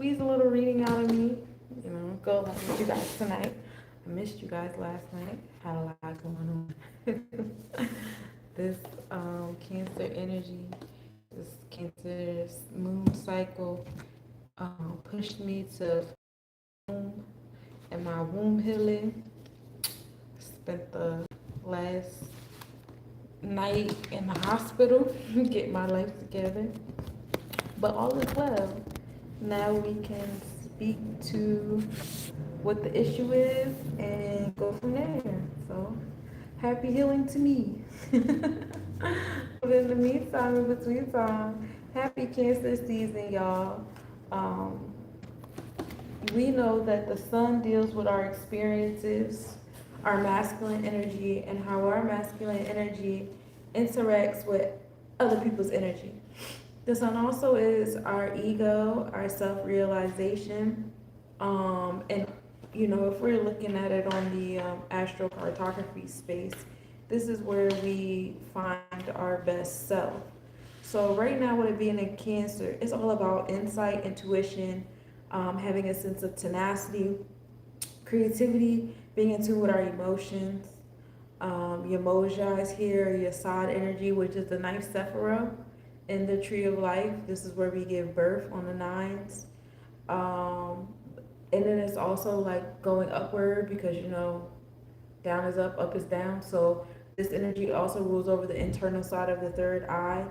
squeeze a little reading out of me. Go along with you guys tonight. I missed you guys last night. Had a lot going on. This Cancer energy, this Cancer moon cycle pushed me to womb and my womb healing. Spent the last night in the hospital, get my life together. But all is well. Now we can speak to what the issue is and go from there. So happy healing to me. But in the meantime, in between time, happy Cancer season, y'all. Um, we know that the sun deals with our experiences, our masculine energy, and how our masculine energy interacts with other people's energy. The sun also is our ego, our self-realization, and if we're looking at it on the astrocartography space, this is where we find our best self. So right now, with it being in Cancer, it's all about insight, intuition, having a sense of tenacity, creativity, being in tune with our emotions. Your Moja is here, your Sod energy, which is the ninth Sephirah in the tree of life. This is where we give birth on the nines. And then it's also like going upward because down is up is down. So this energy also rules over the internal side of the third eye.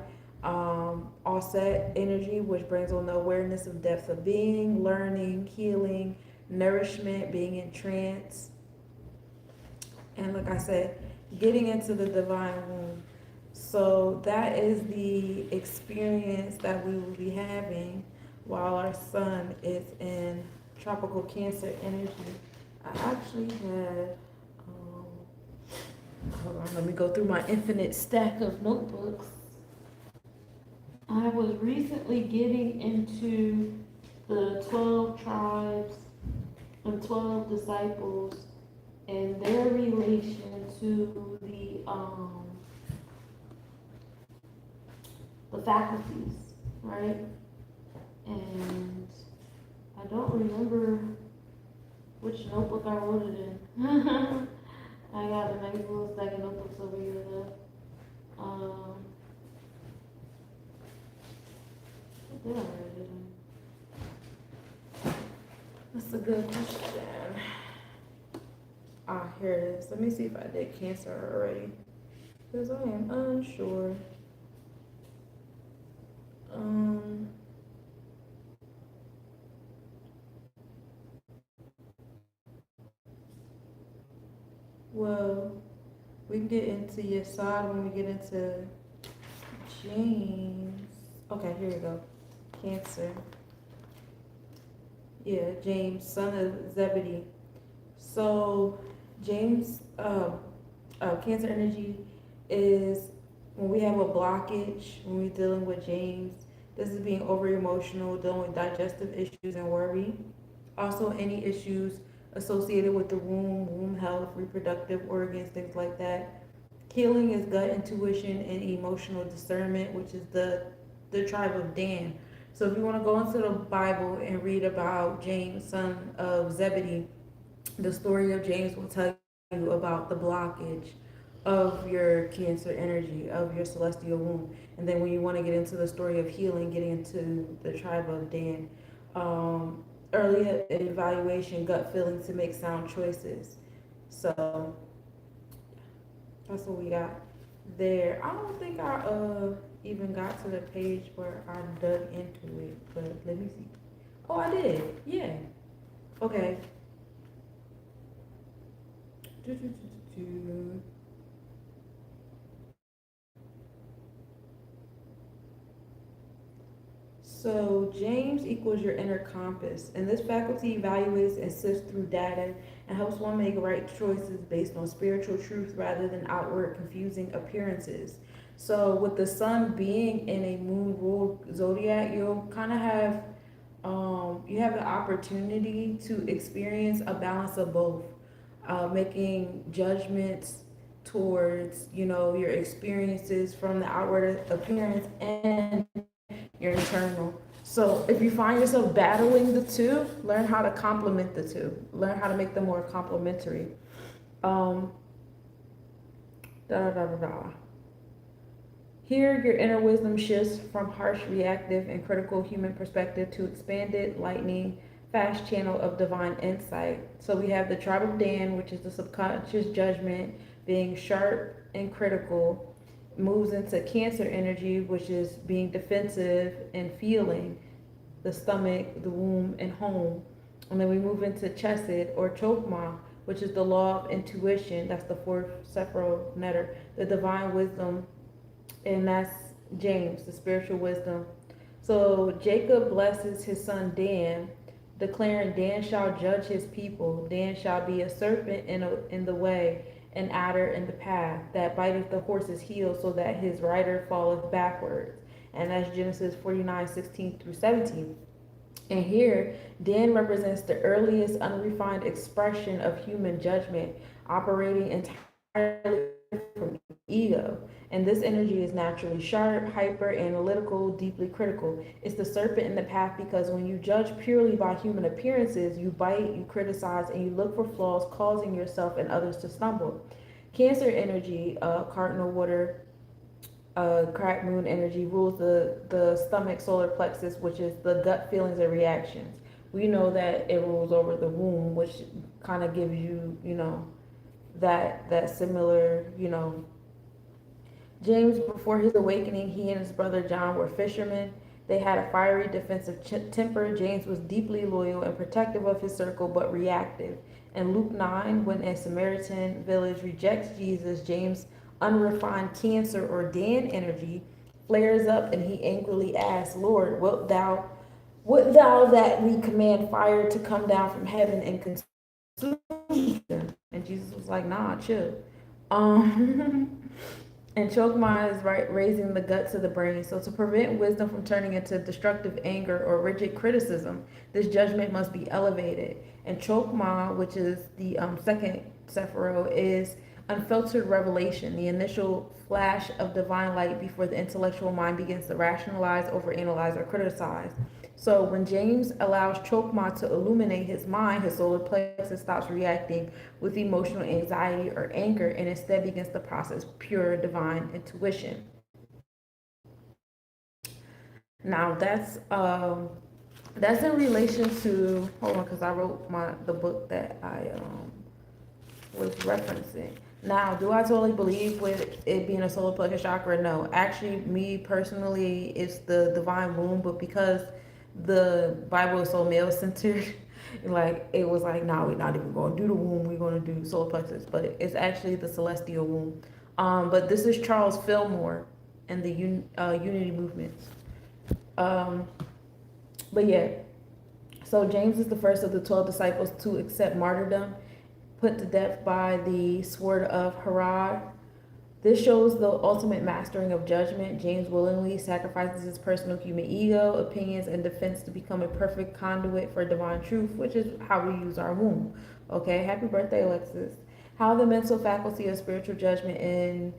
Offset energy, which brings on the awareness of depth of being, learning, healing, nourishment, being in trance. And like I said, getting into the divine womb. So that is the experience that we will be having while our sun is in tropical Cancer energy. I actually had, hold on, let me go through my infinite stack of notebooks. I was recently getting into the 12 tribes and 12 disciples and their relation to the faculties, right? And I don't remember which notebook I wrote it in. I got a nice little stack of notebooks over here though. What did I write it in? That's a good question. Here it is. Let me see if I did Cancer already, because I am unsure. Well, we can get into your side when we get into James. Okay, here we go. Cancer. Yeah, James, son of Zebedee. So James, Cancer energy is when we have a blockage, when we're dealing with James. This is being over emotional, dealing with digestive issues and worry. Also, any issues associated with the womb health, reproductive organs, things like that. Healing is gut intuition and emotional discernment, which is the tribe of Dan. So if you want to go into the Bible and read about James, son of Zebedee, the story of James will tell you about the blockage of your Cancer energy, of your celestial womb. And then when you want to get into the story of healing, getting into the tribe of Dan, early evaluation, gut feeling to make sound choices. So that's what we got there. I don't think I even got to the page where I dug into it, but let me see. Oh, I did. Yeah. Okay. So James equals your inner compass, and this faculty evaluates and sifts through data and helps one make right choices based on spiritual truth rather than outward confusing appearances. So with the sun being in a moon ruled zodiac, you'll kind of have you have the opportunity to experience a balance of both, making judgments towards your experiences from the outward appearance and your internal. So if you find yourself battling the two, learn how to complement the two. Learn how to make them more complementary. Um, da da da da da. Here, your inner wisdom shifts from harsh, reactive, and critical human perspective to expanded, lightning, fast channel of divine insight. So we have the tribe of Dan, which is the subconscious judgment, being sharp and critical, moves into Cancer energy, which is being defensive and feeling, the stomach, the womb, and home. And then we move into Chesed or Chokmah, which is the law of intuition. That's the fourth Sephiro Netter, the divine wisdom, and that's James, the spiritual wisdom. So Jacob blesses his son Dan, declaring, Dan shall judge his people. Dan shall be a serpent in the way, an adder in the path, that biteth the horse's heel, so that his rider falleth backwards. And that's Genesis 49:16-17. And here, Dan represents the earliest unrefined expression of human judgment, operating entirely from ego. And this energy is naturally sharp, hyper analytical, deeply critical. It's the serpent in the path because when you judge purely by human appearances, you bite, you criticize, and you look for flaws, causing yourself and others to stumble. Cancer energy, cardinal water, crack moon energy, rules the stomach solar plexus, which is the gut feelings and reactions. We know that it rules over the womb, which kind of gives you, that similar, James, before his awakening, he and his brother John were fishermen. They had a fiery defensive temper. James was deeply loyal and protective of his circle, but reactive. In Luke 9, when a Samaritan village rejects Jesus, James' unrefined Cancer or Dan energy flares up, and he angrily asks, Lord, wilt thou that we command fire to come down from heaven and consume them? And Jesus was like, nah, chill. And Chokmah is raising the guts of the brain. So to prevent wisdom from turning into destructive anger or rigid criticism, this judgment must be elevated. And Chokmah, which is the second Sephiro, is unfiltered revelation, the initial flash of divine light before the intellectual mind begins to rationalize, overanalyze, or criticize. So when James allows Chokmah to illuminate his mind, his solar plexus stops reacting with emotional anxiety or anger and instead begins to process pure divine intuition. Now that's in relation to, hold on, because I wrote the book that I was referencing. Now, do I totally believe with it being a solar plexus chakra? No. Actually, me personally, it's the divine womb, but because the Bible is so male centered, like it was like, nah, we're not even going to do the womb. We're going to do solar plexus, but it's actually the celestial womb. But this is Charles Fillmore and the Unity movements. But yeah, so James is the first of the 12 disciples to accept martyrdom, put to death by the sword of Herod. This shows the ultimate mastering of judgment. James willingly sacrifices his personal human ego, opinions, and defense to become a perfect conduit for divine truth, which is how we use our womb. Okay, happy birthday, Alexis. How the mental faculty of spiritual judgment and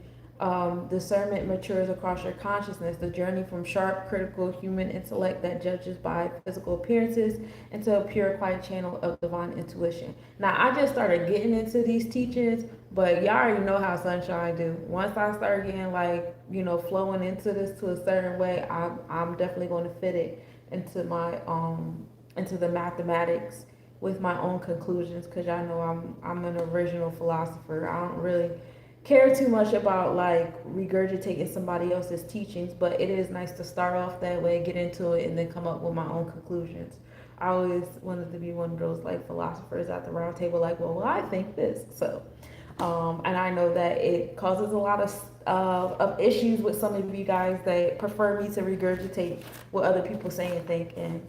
discernment matures across your consciousness, the journey from sharp, critical human intellect that judges by physical appearances into a pure, quiet channel of divine intuition. Now, I just started getting into these teachings, but y'all already know how Sunshine do. Once I start getting flowing into this to a certain way, I'm definitely going to fit it into my into the mathematics with my own conclusions, because y'all know I'm an original philosopher. I don't really care too much about regurgitating somebody else's teachings, but it is nice to start off that way, get into it, and then come up with my own conclusions. I always wanted to be one of those philosophers at the round table, well, I think this. So, and I know that it causes a lot of issues with some of you guys that prefer me to regurgitate what other people say and think. And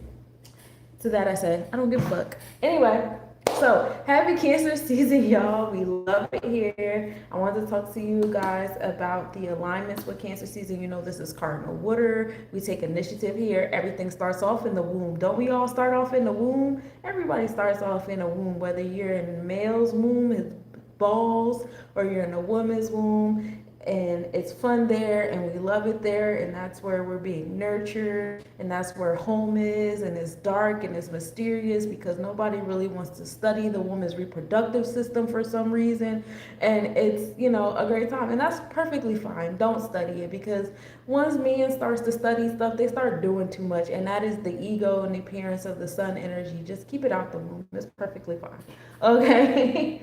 to that I said, I don't give a fuck. Anyway. So, happy Cancer season, y'all. We love it here. I wanted to talk to you guys about the alignments with Cancer season. You know, this is cardinal water. We take initiative here. Everything starts off in the womb. Don't we all start off in the womb? Everybody starts off in a womb, whether you're in a male's womb, his balls, or you're in a woman's womb. and it's fun there and we love it there, and that's where we're being nurtured, and that's where home is, and it's dark and it's mysterious because nobody really wants to study the woman's reproductive system for some reason. And it's, a great time, and that's perfectly fine. Don't study it, because once man starts to study stuff, they start doing too much, and that is the ego and the appearance of the sun energy. Just keep it out the womb. It's perfectly fine. Okay.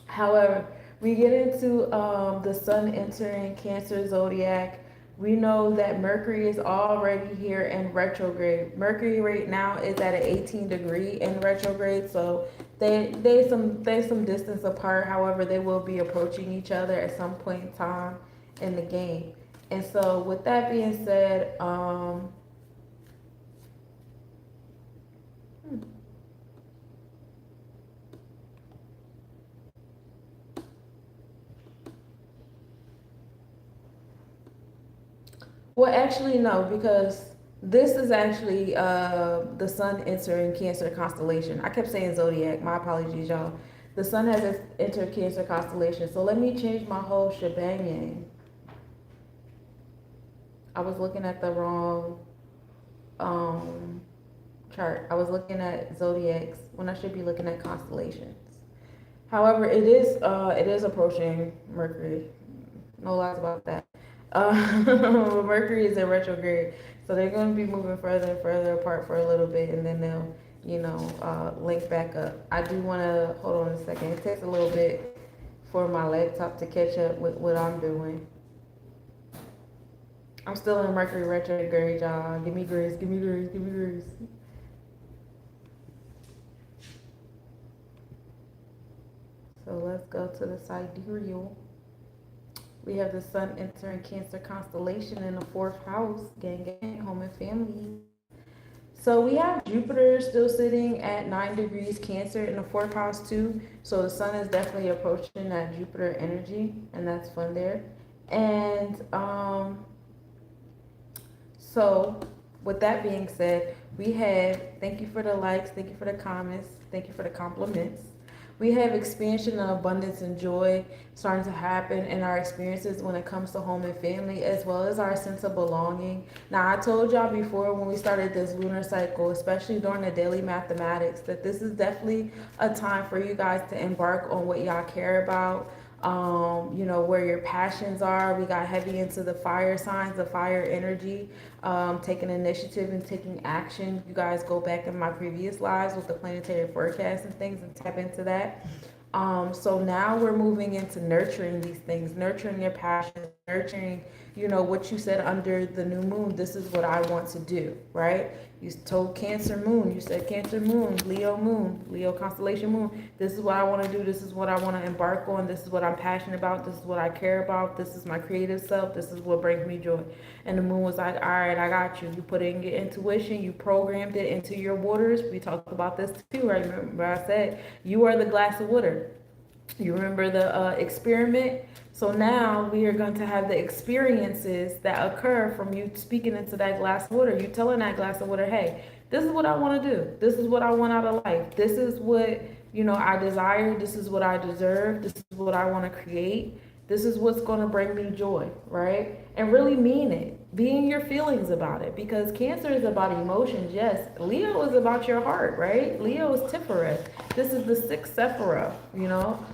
However, we get into the sun entering Cancer zodiac. We know that Mercury is already here in retrograde. Mercury right now is at an 18 degree in retrograde, so they some distance apart. However, they will be approaching each other at some point in time in the game. And so, with that being said, well, actually, no, because this is actually the sun entering Cancer constellation. I kept saying zodiac. My apologies, y'all. The sun has entered Cancer constellation. So let me change my whole shebang. I was looking at the wrong um, chart. I was looking at zodiacs when I should be looking at constellations. However, it is approaching Mercury. No lies about that. Mercury is in retrograde, so they're going to be moving further and further apart for a little bit, and then they'll, link back up. I do want to hold on a second. It takes a little bit for my laptop to catch up with what I'm doing. I'm still in Mercury retrograde, y'all. Give me grace, give me grace, give me grace. So let's go to the sidereal. We have the sun entering Cancer constellation in the fourth house, gang, gang, home and family. So we have Jupiter still sitting at 9 degrees Cancer in the fourth house too. So the sun is definitely approaching that Jupiter energy, and that's fun there. And so with that being said, we have, thank you for the likes, thank you for the comments, thank you for the compliments. We have expansion and abundance and joy starting to happen in our experiences when it comes to home and family, as well as our sense of belonging. Now, I told y'all before when we started this lunar cycle, especially during the daily mathematics, that this is definitely a time for you guys to embark on what y'all care about. Where your passions are. We got heavy into the fire signs, the fire energy, taking initiative and taking action. You guys go back in my previous lives with the planetary forecast and things and tap into that. So now we're moving into nurturing these things, nurturing your passions, nurturing, what you said under the new moon. This is what I want to do, right? You told Cancer moon, you said Cancer moon, Leo constellation moon. This is what I want to do. This is what I want to embark on. This is what I'm passionate about. This is what I care about. This is my creative self. This is what brings me joy. And the moon was like, all right, I got you. You put in your intuition. You programmed it into your waters. We talked about this too, right? Remember I said, you are the glass of water. You remember the experiment? So now we are going to have the experiences that occur from you speaking into that glass of water. You telling that glass of water, hey, this is what I want to do. This is what I want out of life. This is what, I desire. This is what I deserve. This is what I want to create. This is what's going to bring me joy, right? And really mean it. Be in your feelings about it, because Cancer is about emotions, yes. Leo is about your heart, right? Leo is Tiferet. This is the sixth Sephira,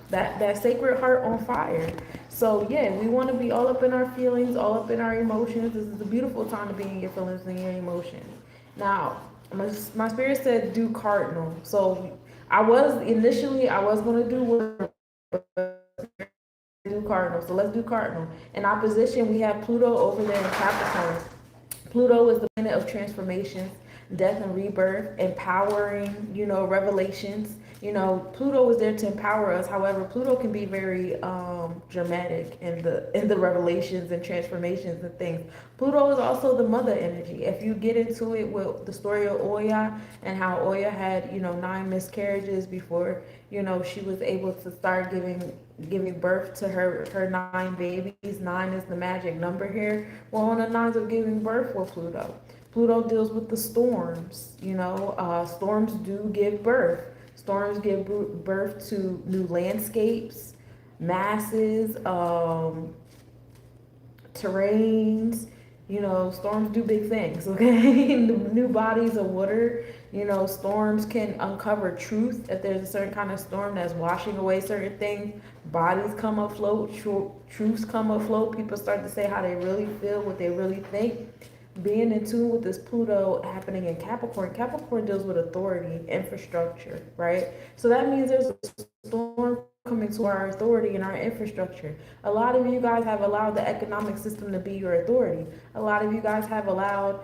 that sacred heart on fire. So yeah, we want to be all up in our feelings, all up in our emotions. This is a beautiful time to be in your feelings and your emotions. Now, my spirit said do cardinal. So I was going to do cardinal. So let's do cardinal. In opposition, we have Pluto over there in Capricorn. Pluto is the planet of transformations, death and rebirth, empowering, revelations. Pluto is there to empower us. However, Pluto can be very dramatic in the revelations and transformations and things. Pluto is also the mother energy. If you get into it with the story of Oya and how Oya had, 9 miscarriages before, she was able to start giving birth to her 9 babies. 9 is the magic number here. Well, on the 9s of giving birth with Pluto. Pluto deals with the storms. Storms do give birth. Storms give birth to new landscapes, masses, terrains. Storms do big things, okay? New bodies of water. Storms can uncover truth. If there's a certain kind of storm that's washing away certain things, bodies come afloat, truths come afloat. People start to say how they really feel, what they really think. Being in tune with this Pluto happening in Capricorn. Capricorn deals with authority, infrastructure, right? So that means there's a storm coming to our authority and our infrastructure. A lot of you guys have allowed the economic system to be your authority. A lot of you guys have allowed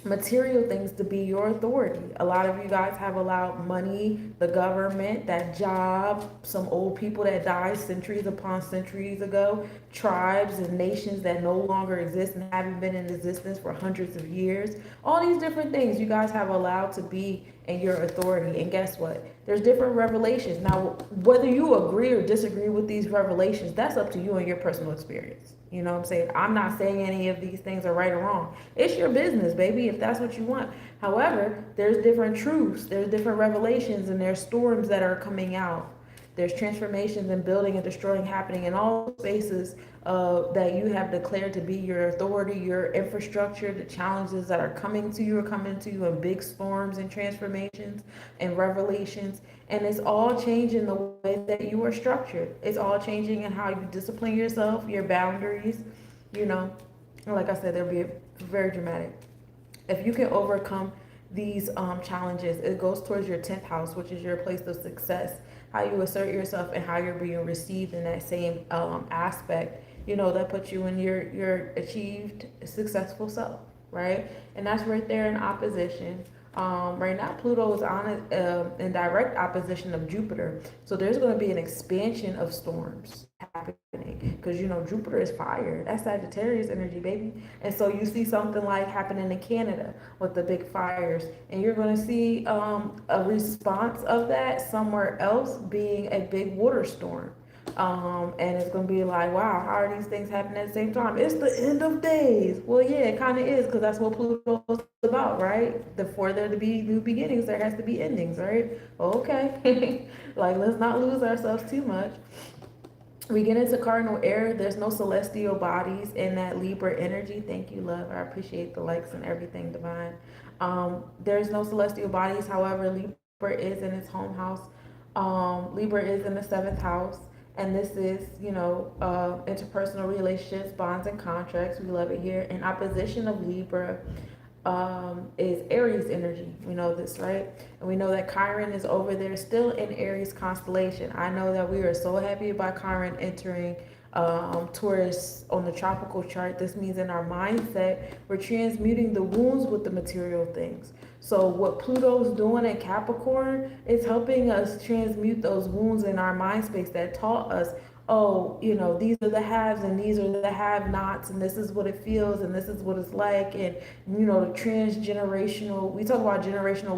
material things to be your authority. A lot of you guys have allowed money, the government, that job, some old people that died centuries upon centuries ago, tribes and nations that no longer exist and haven't been in existence for hundreds of years. All these different things you guys have allowed to be in your authority. And guess what? There's different revelations. Now, whether you agree or disagree with these revelations, that's up to you and your personal experience. You know what I'm saying? I'm not saying any of these things are right or wrong. It's your business, baby, if that's what you want. However, there's different truths, there's different revelations, and there's storms that are coming out. There's transformations and building and destroying happening in all spaces that you have declared to be your authority, your infrastructure. The challenges that are coming to you are coming to you in big storms and transformations and revelations. And it's all changing the way that you are structured. It's all changing in how you discipline yourself, your boundaries. You know, like I said, they'll be very dramatic. If you can overcome these challenges, it goes towards your 10th house, which is your place of success, how you assert yourself and how you're being received in that same aspect. That puts you in your achieved successful self, right? And that's right there in opposition. Right now, Pluto is on in direct opposition of Jupiter. So there's going to be an expansion of storms happening because, Jupiter is fire. That's Sagittarius energy, baby. And so you see something like happening in Canada with the big fires. And you're going to see a response of that somewhere else being a big water storm. And it's going to be like, wow, how are these things happening at the same time? It's the end of days. Well, yeah, it kind of is because that's what Pluto's about, right? For there to be new beginnings, there has to be endings, right? Okay. Like, let's not lose ourselves too much. We get into cardinal air. There's no celestial bodies in that Libra energy. Thank you, love. I appreciate the likes and everything, divine. There's no celestial bodies. However, Libra is in its home house. Libra is in the 7th house. And this is, interpersonal relationships, bonds, and contracts. We love it here. In opposition of Libra is Aries energy. We know this, right? And we know that Chiron is over there still in Aries constellation. I know that we are so happy about Chiron entering Taurus on the tropical chart. This means in our mindset, we're transmuting the wounds with the material things. So what Pluto's doing in Capricorn is helping us transmute those wounds in our mind space that taught us, oh, these are the haves and these are the have-nots, and this is what it feels and this is what it's like. And, the transgenerational, we talk about generational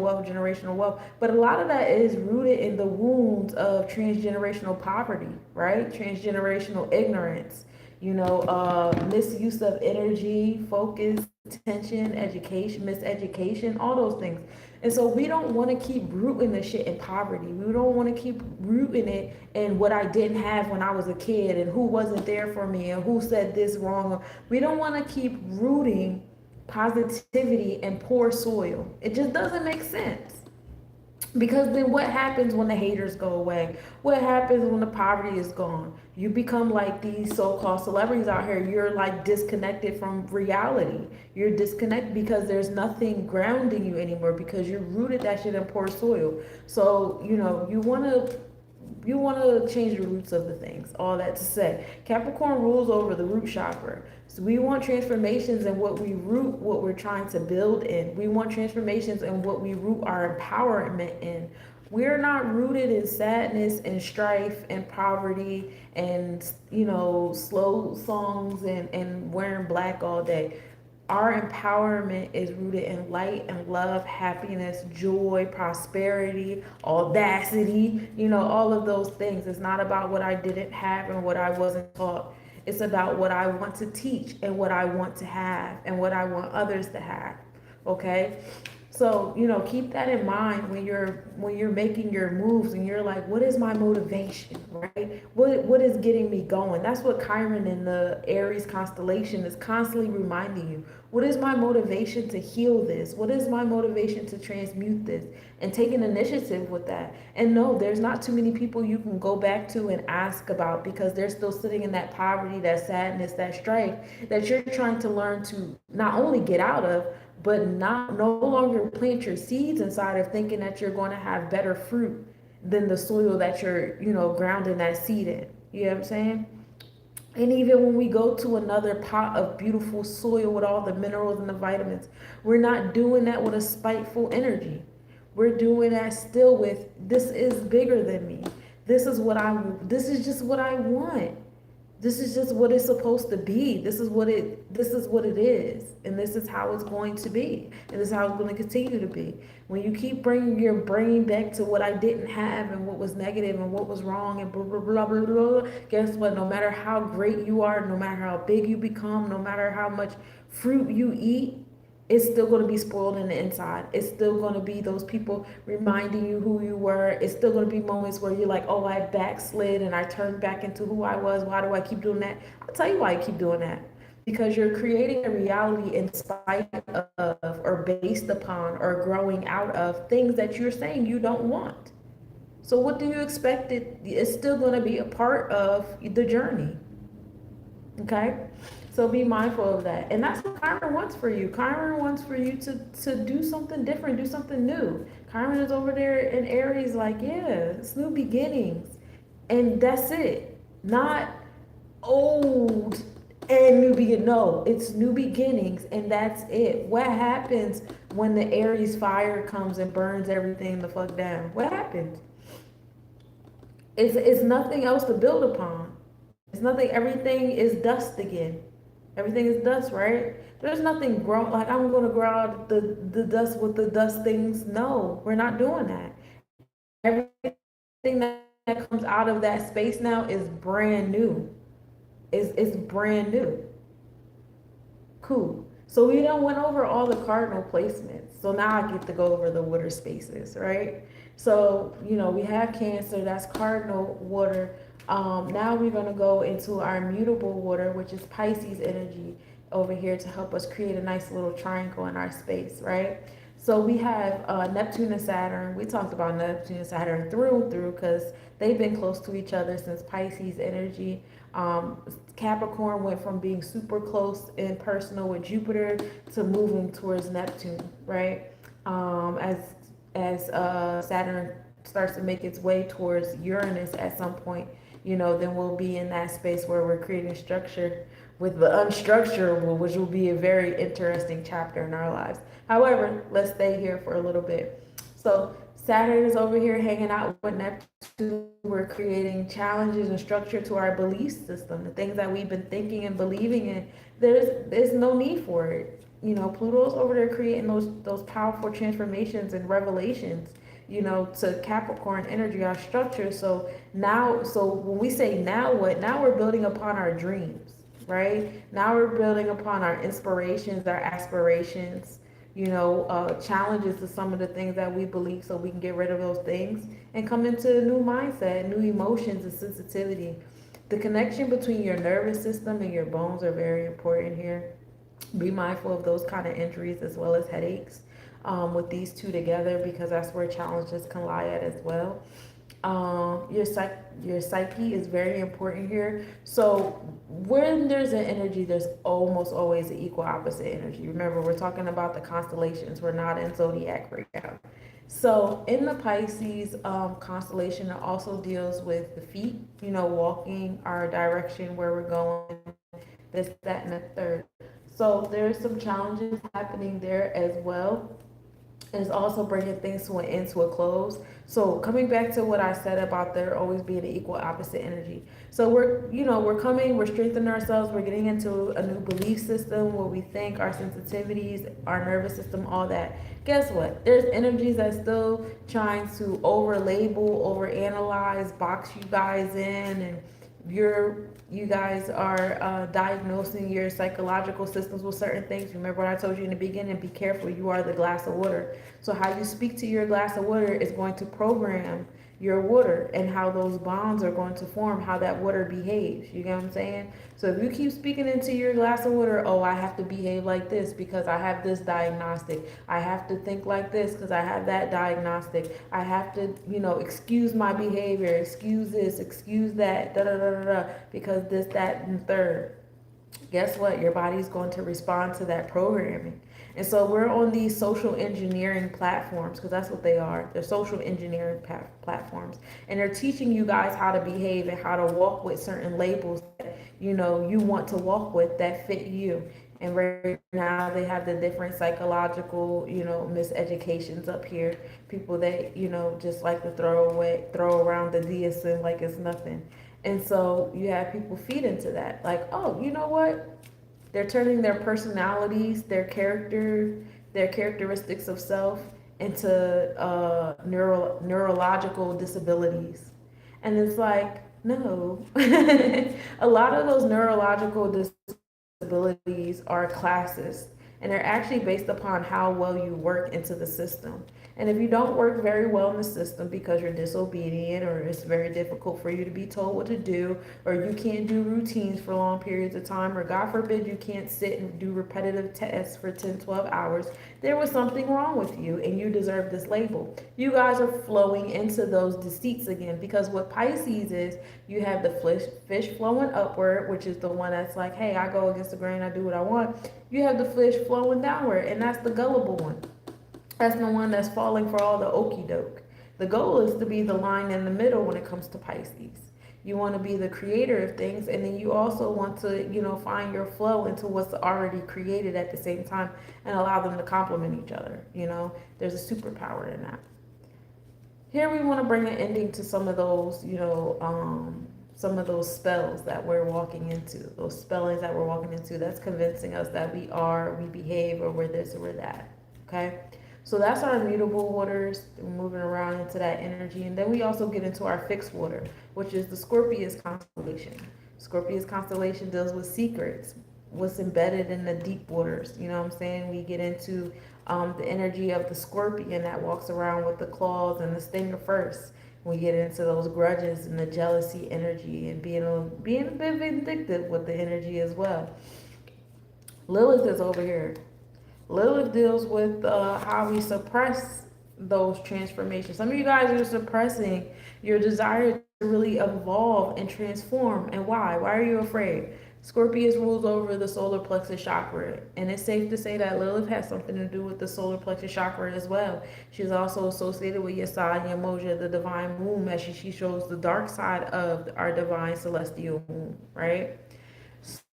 wealth, but a lot of that is rooted in the wounds of transgenerational poverty, right? Transgenerational ignorance, misuse of energy, focus, tension, education, miseducation, all those things. And so we don't want to keep rooting the shit in poverty. We don't want to keep rooting it in what I didn't have when I was a kid and who wasn't there for me and who said this wrong. We don't want to keep rooting positivity in poor soil. It just doesn't make sense. Because then what happens when the haters go away? What happens when the poverty is gone? You become like these so-called celebrities out here. You're like disconnected from reality. You're disconnected because there's nothing grounding you anymore because you rooted that shit in poor soil. So, you want to change the roots of the things. All that to say, Capricorn rules over the root chakra. So we want transformations in what we root, what we're trying to build in. We want transformations in what we root our empowerment in. We're not rooted in sadness and strife and poverty and, slow songs and wearing black all day. Our empowerment is rooted in light and love, happiness, joy, prosperity, audacity, all of those things. It's not about what I didn't have and what I wasn't taught. It's about what I want to teach and what I want to have and what I want others to have. Okay? So, keep that in mind when you're making your moves and you're like, what is my motivation, right? What is getting me going? That's what Chiron in the Aries constellation is constantly reminding you. What is my motivation to heal this? What is my motivation to transmute this? And take an initiative with that. And no, there's not too many people you can go back to and ask about, because they're still sitting in that poverty, that sadness, that strife that you're trying to learn to not only get out of, but not no longer plant your seeds inside of, thinking that you're going to have better fruit than the soil that you're, grounding that seed in. You know what I'm saying? And even when we go to another pot of beautiful soil with all the minerals and the vitamins, we're not doing that with a spiteful energy. We're doing that still with, this is bigger than me. This is just what I want. This is just what it's supposed to be. This is what it is. And this is how it's going to be. And this is how it's going to continue to be. When you keep bringing your brain back to what I didn't have and what was negative and what was wrong and blah, blah, blah, blah, blah, guess what? No matter how great you are, no matter how big you become, no matter how much fruit you eat, it's still going to be spoiled in the inside. It's still going to be those people reminding you who you were. It's still going to be moments where you're like, oh, I backslid and I turned back into who I was. Why do I keep doing that? I'll tell you why I keep doing that. Because you're creating a reality in spite of, or based upon, or growing out of things that you're saying you don't want. So what do you expect? It's still going to be a part of the journey. Okay? So be mindful of that. And that's what Chiron wants for you. Chiron wants for you to do something different, do something new. Chiron is over there in Aries, like, yeah, it's new beginnings. And that's it. Not old and new begin. No, it's new beginnings, and that's it. What happens when the Aries fire comes and burns everything the fuck down? What happens? It's nothing else to build upon. It's nothing. Everything is dust again. Everything is dust, right? There's nothing grow, like I'm going to grow out the dust with the dust things. No, we're not doing that. Everything that comes out of that space now is brand new. It's brand new. Cool. So we done went over all the cardinal placements. So now I get to go over the water spaces, right? So, we have Cancer, that's cardinal water. Now we're going to go into our mutable water, which is Pisces energy over here, to help us create a nice little triangle in our space, right? So we have Neptune and Saturn. We talked about Neptune and Saturn through and through, because they've been close to each other since Pisces energy. Capricorn went from being super close and personal with Jupiter to moving towards Neptune, right? As Saturn starts to make its way towards Uranus at some point, then we'll be in that space where we're creating structure with the unstructurable, which will be a very interesting chapter in our lives. However, let's stay here for a little bit. So Saturn is over here hanging out with Neptune. We're creating challenges and structure to our belief system, the things that we've been thinking and believing in. There's no need for it. Pluto's over there creating those powerful transformations and revelations, to Capricorn energy, our structure. So when we say now what, now we're building upon our dreams, right? Now we're building upon our inspirations, our aspirations, challenges to some of the things that we believe, so we can get rid of those things and come into a new mindset, new emotions and sensitivity. The connection between your nervous system and your bones are very important here. Be mindful of those kind of injuries as well as headaches with these two together, because that's where challenges can lie at as well. Your psyche is very important here. So when there's an energy, there's almost always an equal opposite energy. Remember, we're talking about the constellations. We're not in zodiac breakdown. So in the Pisces constellation, it also deals with the feet, walking, our direction, where we're going, this, that, and the third. So there's some challenges happening there as well. And it's also bringing things to an end, to a close. So coming back to what I said about there always being an equal opposite energy. So we're strengthening ourselves. We're getting into a new belief system, what we think, our sensitivities, our nervous system, all that. Guess what? There's energies that's still trying to over label, over analyze, box you guys in, and you guys are diagnosing your psychological systems with certain things. Remember what I told you in the beginning, be careful, you are the glass of water. So how you speak to your glass of water is going to program your water, and how those bonds are going to form, how that water behaves. You get what I'm saying? So if you keep speaking into your glass of water, oh, I have to behave like this because I have this diagnostic. I have to think like this because I have that diagnostic. I have to, excuse my behavior, excuse this, excuse that, da da da da da, because this, that, and third. Guess what? Your body's going to respond to that programming. And so we're on these social engineering platforms, because that's what they are. They're social engineering platforms. And they're teaching you guys how to behave and how to walk with certain labels that, you want to walk with that fit you. And right now they have the different psychological, miseducations up here. People that, just like to throw around the DSM like it's nothing. And so you have people feed into that. Like, oh, you know what? They're turning their personalities, their characteristics of self into neurological disabilities. And it's like, no. A lot of those neurological disabilities are classes, and they're actually based upon how well you work into the system. And if you don't work very well in the system because you're disobedient, or it's very difficult for you to be told what to do, or you can't do routines for long periods of time, or God forbid you can't sit and do repetitive tests for 10, 12 hours, there was something wrong with you and you deserve this label. You guys are flowing into those deceits again, because what Pisces is, you have the fish flowing upward, which is the one that's like, hey, I go against the grain, I do what I want. You have the fish flowing downward, and that's the gullible one. That's the one that's falling for all the okie doke. The goal is to be the line in the middle when it comes to Pisces. You want to be the creator of things, and then you also want to, find your flow into what's already created at the same time, and allow them to complement each other. There's a superpower in that. Here we want to bring an ending to some of those, some of those spells that we're walking into, those spellings that we're walking into that's convincing us that we behave, or we're this or we're that. Okay? So that's our mutable waters. We're moving around into that energy. And then we also get into our fixed water, which is the Scorpius constellation. Scorpius constellation deals with secrets, what's embedded in the deep waters. You know what I'm saying? We get into the energy of the scorpion that walks around with the claws and the stinger first. We get into those grudges and the jealousy energy, and being a bit vindictive with the energy as well. Lilith is over here. Lilith deals with how we suppress those transformations. Some of you guys are suppressing your desire to really evolve and transform. And why? Why are you afraid? Scorpius rules over the solar plexus chakra, and it's safe to say that Lilith has something to do with the solar plexus chakra as well. She's also associated with Yesod and Yamoja, the divine moon, as she shows the dark side of our divine celestial moon, right?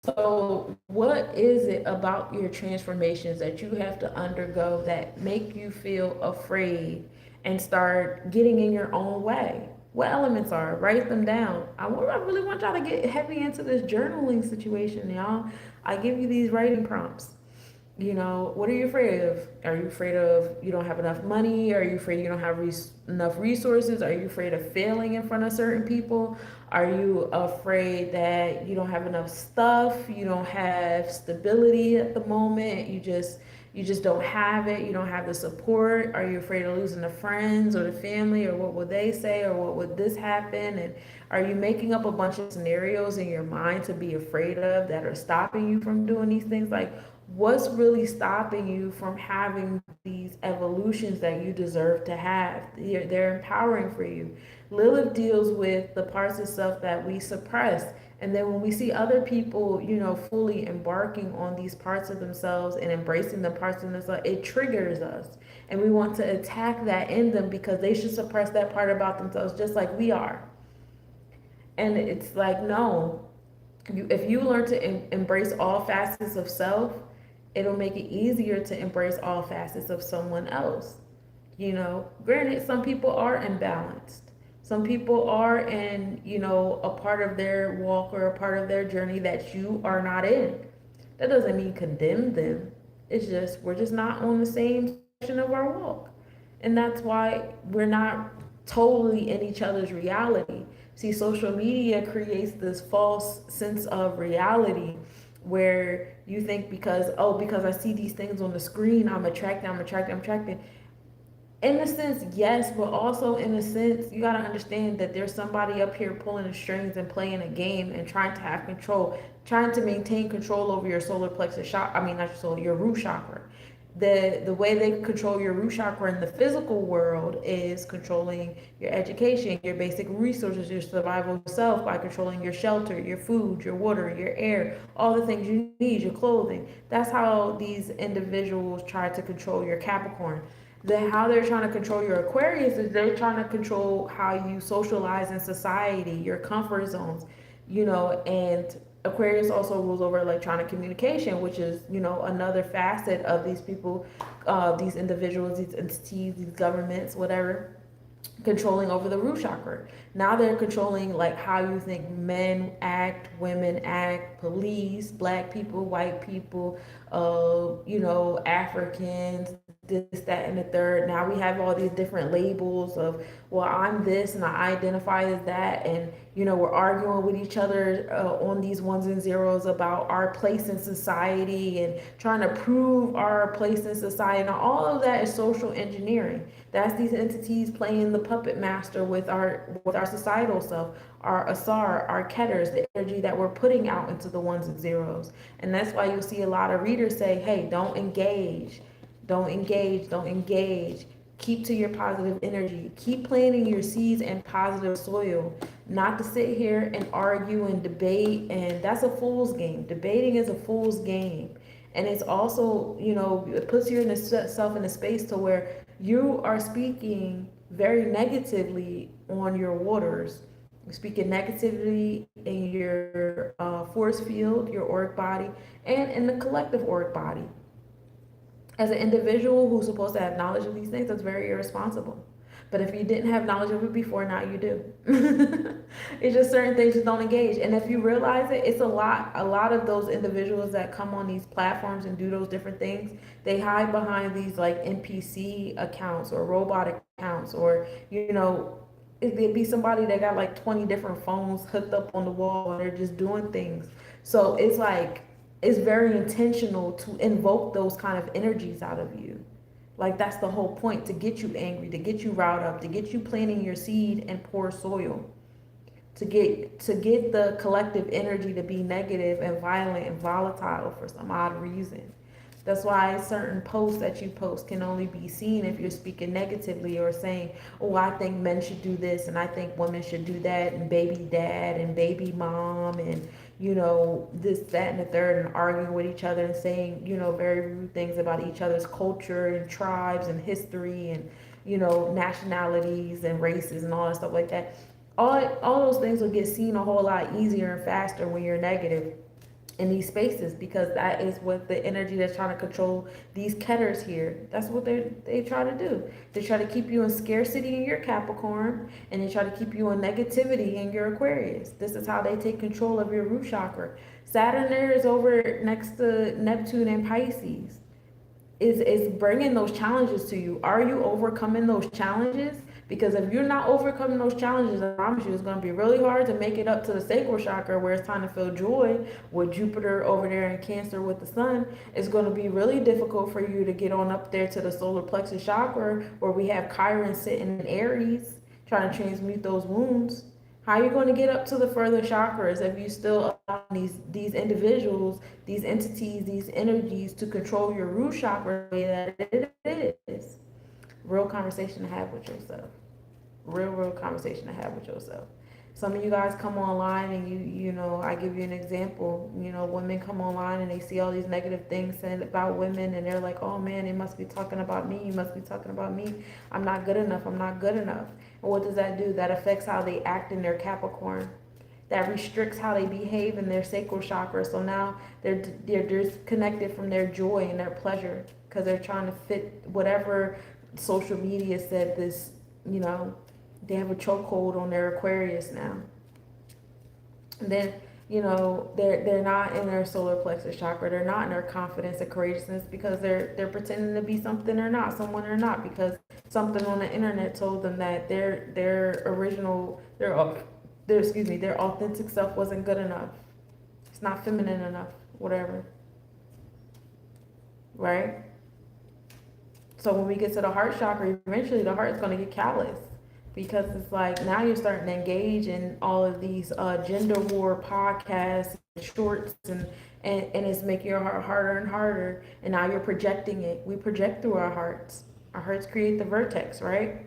So what is it about your transformations that you have to undergo that make you feel afraid and start getting in your own way? What elements are? Write them down. I really want y'all to get heavy into this journaling situation, y'all. I give you these writing prompts. What are you afraid of? Are you afraid of you don't have enough money? Are you afraid you don't have enough resources? Are you afraid of failing in front of certain people? Are you afraid that you don't have enough stuff? You don't have stability at the moment. You just don't have it. You don't have the support. Are you afraid of losing the friends or the family, or what would they say, or what would this happen? And are you making up a bunch of scenarios in your mind to be afraid of that are stopping you from doing these things? Like, what's really stopping you from having these evolutions that you deserve to have? They're empowering for you. Lilith deals with the parts of self that we suppress. And then when we see other people, fully embarking on these parts of themselves and embracing the parts of themselves, it triggers us. And we want to attack that in them because they should suppress that part about themselves just like we are. And it's like, no, if you learn to embrace all facets of self, it'll make it easier to embrace all facets of someone else. Granted, some people are imbalanced. Some people are in, a part of their walk or a part of their journey that you are not in. That doesn't mean condemn them. It's just, we're just not on the same section of our walk. And that's why we're not totally in each other's reality. See, social media creates this false sense of reality where you think because, oh, because I see these things on the screen, I'm attracted. In a sense, yes, but also in a sense, you gotta understand that there's somebody up here pulling the strings and playing a game and trying to have control, trying to maintain control over your solar plexus chakra. I mean, not your solar, your root chakra. The way they control your root chakra in the physical world is controlling your education, your basic resources, your survival self by controlling your shelter, your food, your water, your air, all the things you need, your clothing. That's how these individuals try to control your Capricorn. How they're trying to control your Aquarius is they're trying to control how you socialize in society, your comfort zones, and Aquarius also rules over electronic communication, which is, another facet of these people, these individuals, these entities, these governments, whatever, controlling over the root chakra. Now they're controlling like how you think men act, women act, police, black people, white people, Africans, this, that, and the third. Now we have all these different labels of, well, I'm this and I identify as that, and we're arguing with each other on these ones and zeros about our place in society and trying to prove our place in society. Now all of that is social engineering. That's these entities playing the puppet master with our societal self, our asar, our ketters, the energy that we're putting out into the ones and zeros. And that's why you'll see a lot of readers say, hey, don't engage, don't engage, don't engage. Keep to your positive energy. Keep planting your seeds in positive soil. Not to sit here and argue and debate. And that's a fool's game. Debating is a fool's game. And it's also, it puts you in yourself in a space to where you are speaking very negatively on your waters. You're speaking negatively in your force field, your auric body, and in the collective auric body. As an individual who's supposed to have knowledge of these things, that's very irresponsible. But if you didn't have knowledge of it before, now you do. It's just certain things just don't engage. And if you realize it, it's a lot of those individuals that come on these platforms and do those different things, they hide behind these like NPC accounts or robot accounts, or it'd be somebody that got like 20 different phones hooked up on the wall and they're just doing things. So it's like it's very intentional to invoke those kind of energies out of you. Like that's the whole point, to get you angry, to get you riled up, to get you planting your seed in poor soil, to get the collective energy to be negative and violent and volatile for some odd reason. That's why certain posts that you post can only be seen if you're speaking negatively or saying, oh, I think men should do this and I think women should do that, and baby dad and baby mom and this, that, and the third, and arguing with each other and saying, very rude things about each other's culture and tribes and history and, nationalities and races and all that stuff like that. All those things will get seen a whole lot easier and faster when you're negative in these spaces, because that is what the energy that's trying to control these ketters here. That's what they try to do. They try to keep you in scarcity in your Capricorn, and they try to keep you in negativity in your Aquarius. This is how they take control of your root chakra. Saturn there is over next to Neptune and Pisces. Is bringing those challenges to you. Are you overcoming those challenges? Because if you're not overcoming those challenges, I promise you it's going to be really hard to make it up to the sacral chakra where it's time to feel joy with Jupiter over there in Cancer with the sun. It's going to be really difficult for you to get on up there to the solar plexus chakra where we have Chiron sitting in Aries trying to transmute those wounds. How are you going to get up to the further chakras if you still allow these individuals, these entities, these energies to control your root chakra the way that it is? Real conversation to have with yourself. Real conversation to have with yourself. Some of you guys come online and I give you an example. Women come online and they see all these negative things said about women and they're like, oh man, they must be talking about me. You must be talking about me. I'm not good enough. I'm not good enough. And what does that do? That affects how they act in their Capricorn. That restricts how they behave in their sacral chakra. So now they're disconnected from their joy and their pleasure because they're trying to fit whatever social media said this, they have a chokehold on their Aquarius now. And then, they're not in their solar plexus chakra. They're not in their confidence and courageousness because they're pretending to be something or not, someone or not, because something on the internet told them that their original, their authentic self wasn't good enough. It's not feminine enough, whatever, right? So when we get to the heart chakra, eventually the heart's going to get callous because it's like now you're starting to engage in all of these gender war podcasts, shorts, and it's making your heart harder and harder. And now you're projecting it. We project through our hearts. Our hearts create the vertex, right?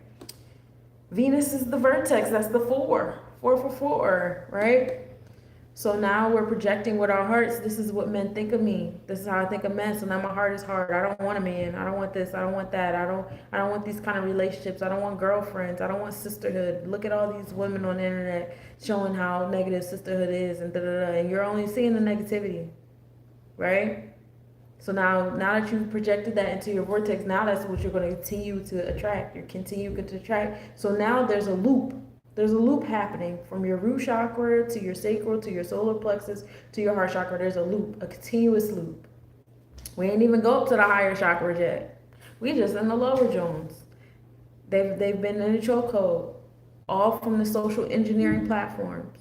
Venus is the vertex. That's the four, right? So now we're projecting with our hearts. This is what men think of me. This is how I think of men. So now my heart is hard. I don't want a man. I don't want this. I don't want that. I don't want these kind of relationships. I don't want girlfriends. I don't want sisterhood. Look at all these women on the internet showing how negative sisterhood is and da da da. And you're only seeing the negativity, right? So now that you've projected that into your vortex, now that's what you're going to continue to attract. You're continuing to attract. So now there's a loop. There's a loop happening from your root chakra to your sacral to your solar plexus to your heart chakra. There's a loop, a continuous loop. We ain't even go up to the higher chakras yet. We just in the lower zones. They've been in the chokehold, all from the social engineering platforms.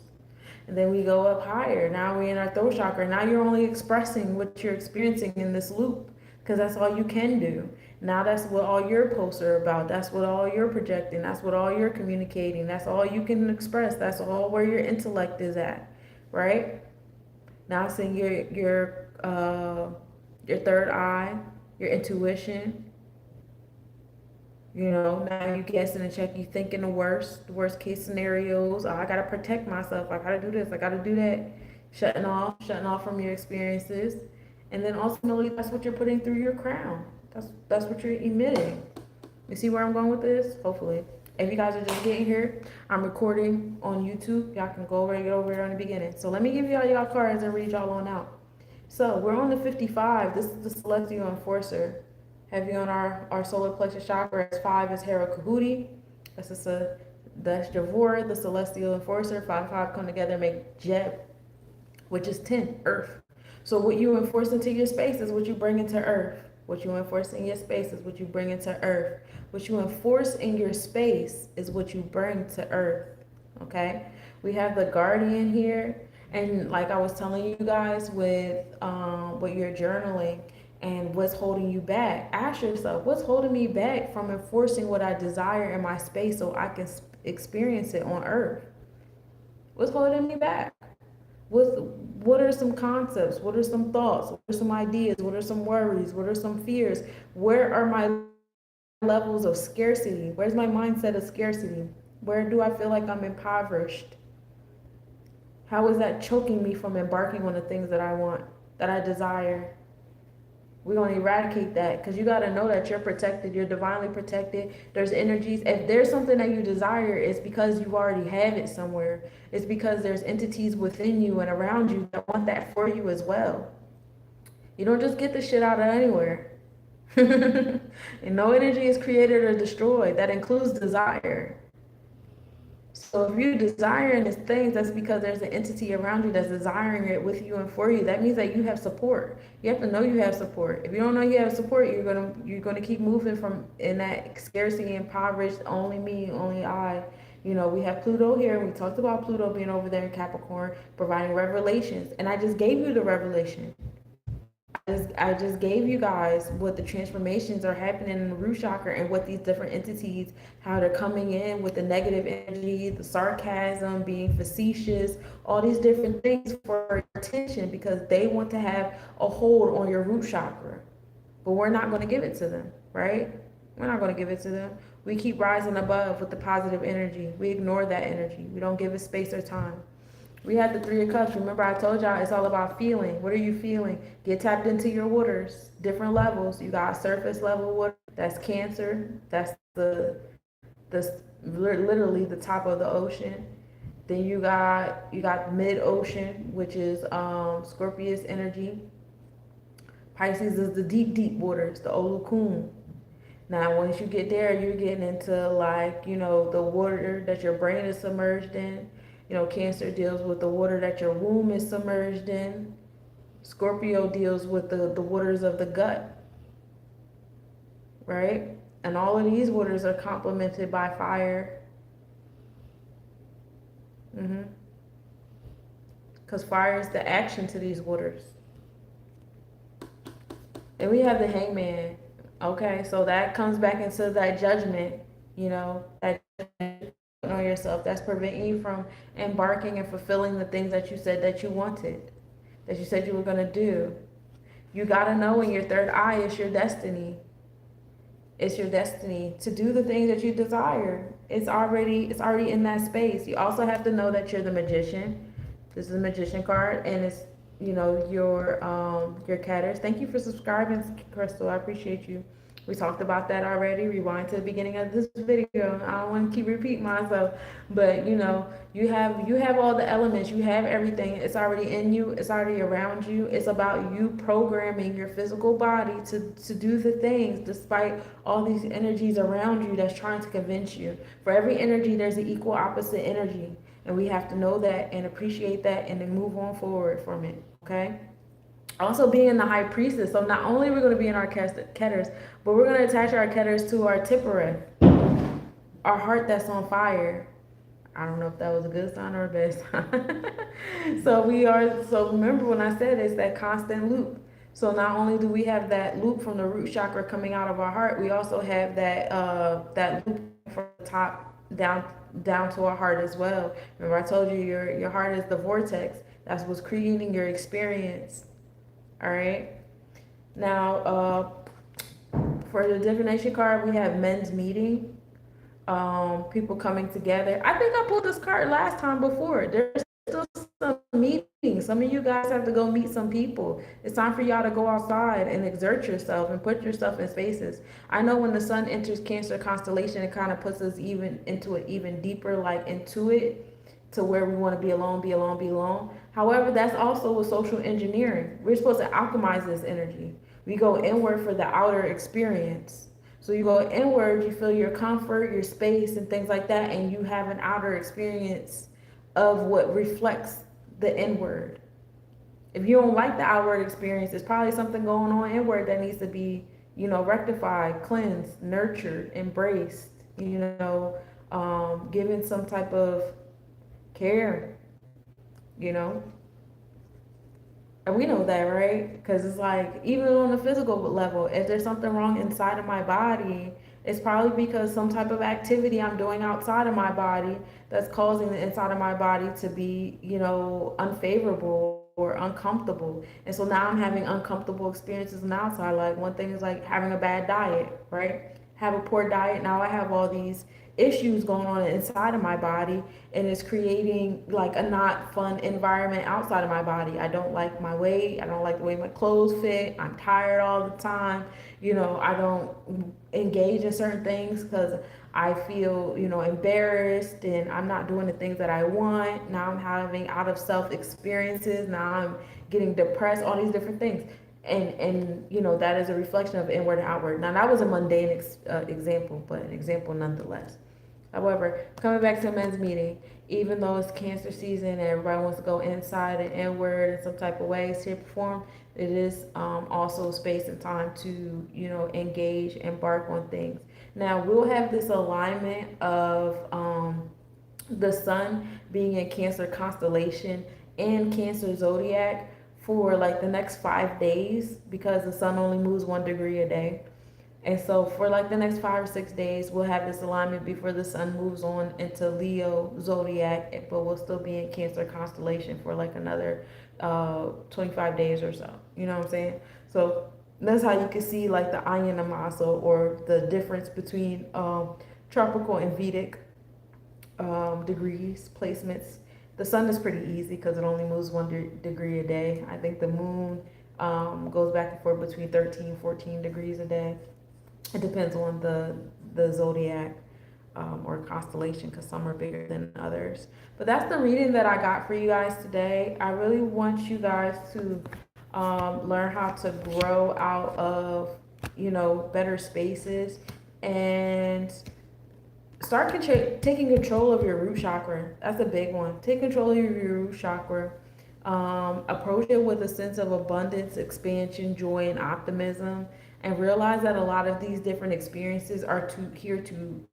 And then we go up higher. Now we're in our throat chakra. Now you're only expressing what you're experiencing in this loop because that's all you can do. Now that's what all your posts are about. That's what all you're projecting. That's what all you're communicating. That's all you can express. That's all where your intellect is at, right? Now it's in your third eye, your intuition. You know, now you guessing and check. You thinking the worst case scenarios. Oh, I gotta protect myself. I gotta do this. I gotta do that. Shutting off from your experiences, and then ultimately that's what you're putting through your crown. That's what you're emitting. You see where I'm going with this? Hopefully, if you guys are just getting here, I'm recording on YouTube. Y'all can go over and get over it on the beginning. So let me give y'all cards and read y'all on out. So we're on the 55. This is the Celestial Enforcer. Heavy on our solar plexus chakra. As 5 is Hera Kahuti. That's Javor, the Celestial Enforcer. 5 come together, make Jeb, which is 10, Earth. So what you enforce into your space is what you bring into Earth. What you enforce in your space is what you bring into Earth. What you enforce in your space is what you bring to Earth. Okay? We have the Guardian here. And like I was telling you guys with your journaling, and what's holding you back, ask yourself, what's holding me back from enforcing what I desire in my space so I can experience it on Earth? What's holding me back? What are some concepts? What are some thoughts? What are some ideas? What are some worries? What are some fears? Where are my levels of scarcity? Where's my mindset of scarcity? Where do I feel like I'm impoverished? How is that choking me from embarking on the things that I want, that I desire? We're going to eradicate that because you got to know that you're protected. You're divinely protected. There's energies. If there's something that you desire, it's because you already have it somewhere. It's because there's entities within you and around you that want that for you as well. You don't just get the shit out of anywhere. And no energy is created or destroyed. That includes desire. So if you're desiring these things, that's because there's an entity around you that's desiring it with you and for you. That means that you have support. You have to know you have support. If you don't know you have support, you're gonna keep moving from in that scarcity, impoverished, only me, only I. You know, we have Pluto here. We talked about Pluto being over there in Capricorn, providing revelations. And I just gave you the revelation. I just gave you guys what the transformations are happening in the root chakra and what these different entities, how they're coming in with the negative energy, the sarcasm, being facetious, all these different things for attention because they want to have a hold on your root chakra. But we're not going to give it to them, right? We're not going to give it to them. We keep rising above with the positive energy. We ignore that energy. We don't give it space or time. We had the 3 of Cups. Remember I told y'all it's all about feeling. What are you feeling? Get tapped into your waters. Different levels. You got surface level water. That's Cancer. That's the literally the top of the ocean. Then you got mid ocean, which is Scorpius energy. Pisces is the deep waters, the Olukun. Now, once you get there, you're getting into like, you know, the water that your brain is submerged in. You know, Cancer deals with the water that your womb is submerged in. Scorpio deals with the waters of the gut, right? And all of these waters are complemented by fire. Mm-hmm. Because fire is the action to these waters. And we have the hangman. Okay, so that comes back into that judgment, that on yourself that's preventing you from embarking and fulfilling the things that you said that you wanted, that you said you were going to do. You got to know in your third eye is your destiny. It's your destiny to do the things that you desire. It's already in that space. You also have to know that you're the magician. This is a magician card, and it's your catters. Thank you for subscribing, Crystal. I appreciate you. We talked about that already. Rewind to the beginning of this video. I don't want to keep repeating myself, but you have all the elements. You have everything. It's already in you. It's already around you. It's about you programming your physical body to do the things despite all these energies around you that's trying to convince you. For every energy, there's an equal opposite energy, and we have to know that and appreciate that, and then move on forward from it. Okay. Also being the high priestess. So not only are we going to be in our ketters, but we're going to attach our ketters to our tippereth, our heart that's on fire. I don't know if that was a good sign or a bad sign. So remember when I said it's that constant loop. So not only do we have that loop from the root chakra coming out of our heart, we also have that loop from the top down to our heart as well. Remember I told you your heart is the vortex. That's what's creating your experience. All right. Now, for the divination card, we have men's meeting. People coming together. I think I pulled this card last time before. There's still some meetings. Some of you guys have to go meet some people. It's time for y'all to go outside and exert yourself and put yourself in spaces. I know when the sun enters Cancer constellation, it kind of puts us even into it even deeper, like into it, to where we want to be alone, be alone, be alone. However, that's also with social engineering. We're supposed to alchemize this energy. We go inward for the outer experience. So you go inward, you feel your comfort, your space, and things like that, and you have an outer experience of what reflects the inward. If you don't like the outward experience, there's probably something going on inward that needs to be, rectified, cleansed, nurtured, embraced, given some type of care, you know. And we know that, right? Because it's like, even on the physical level, if there's something wrong inside of my body, it's probably because some type of activity I'm doing outside of my body that's causing the inside of my body to be, unfavorable or uncomfortable. And so now I'm having uncomfortable experiences on the outside. Like, one thing is like having a bad diet, right? Have a poor diet. Now I have all these issues going on inside of my body, and it's creating like a not fun environment outside of my body. I don't like my weight. I don't like the way my clothes fit. I'm tired all the time. I don't engage in certain things because I feel, embarrassed, and I'm not doing the things that I want. Now I'm having out of self experiences. Now I'm getting depressed, all these different things. And that is a reflection of inward and outward. Now that was a mundane example, but an example nonetheless. However, coming back to men's meeting, even though it's Cancer season and everybody wants to go inside and inward in some type of way, shape, or form, it is also space and time to, engage, embark on things. Now, we'll have this alignment of the sun being in Cancer constellation and Cancer zodiac for like the next 5 days, because the sun only moves 1 degree a day. And so for like the next 5 or 6 days, we'll have this alignment before the sun moves on into Leo zodiac, but we'll still be in Cancer constellation for like another 25 days or so. You know what I'm saying? So that's how you can see like the Ayana Masa, or the difference between tropical and Vedic degrees, placements. The sun is pretty easy because it only moves 1 degree a day. I think the moon goes back and forth between 13, 14 degrees a day. It depends on the zodiac or constellation, because some are bigger than others. But that's the reading that I got for you guys today. I really want you guys to learn how to grow out of, better spaces, and start taking control of your root chakra. That's a big one. Take control of your root chakra. Approach it with a sense of abundance, expansion, joy, and optimism, and realize that a lot of these different experiences are here to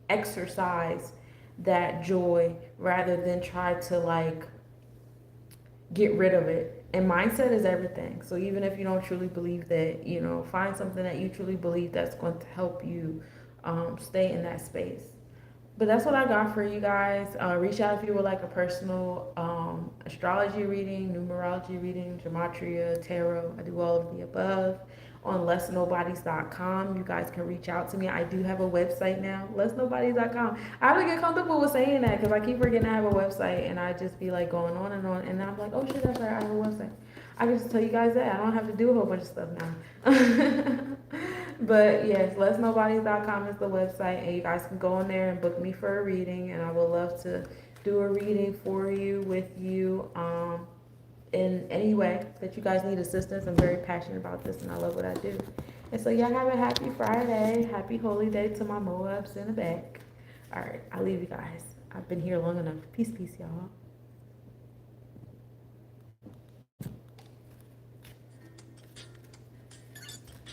exercise that joy rather than try to like get rid of it. And mindset is everything. So even if you don't truly believe that, you know, find something that you truly believe that's going to help you stay in that space. But that's what I got for you guys. Reach out if you would like a personal astrology reading, numerology reading, gematria, tarot. I do all of the above on lessnobodies.com. You guys can reach out to me. I do have a website now, lessnobodies.com. I have to get comfortable with saying that because I keep forgetting I have a website and I just be like going on. And then I'm like, oh shit, that's right, I have a website. I can just tell you guys that. I don't have to do a whole bunch of stuff now. But yes, lessnobodies.com is the website, and you guys can go in there and book me for a reading, and I would love to do a reading for you, with you, in any way that you guys need assistance. I'm very passionate about this, and I love what I do. And so y'all have a happy Friday, happy holy day to my Moabs in the back. All right, I'll leave you guys. I've been here long enough. Peace, peace, y'all.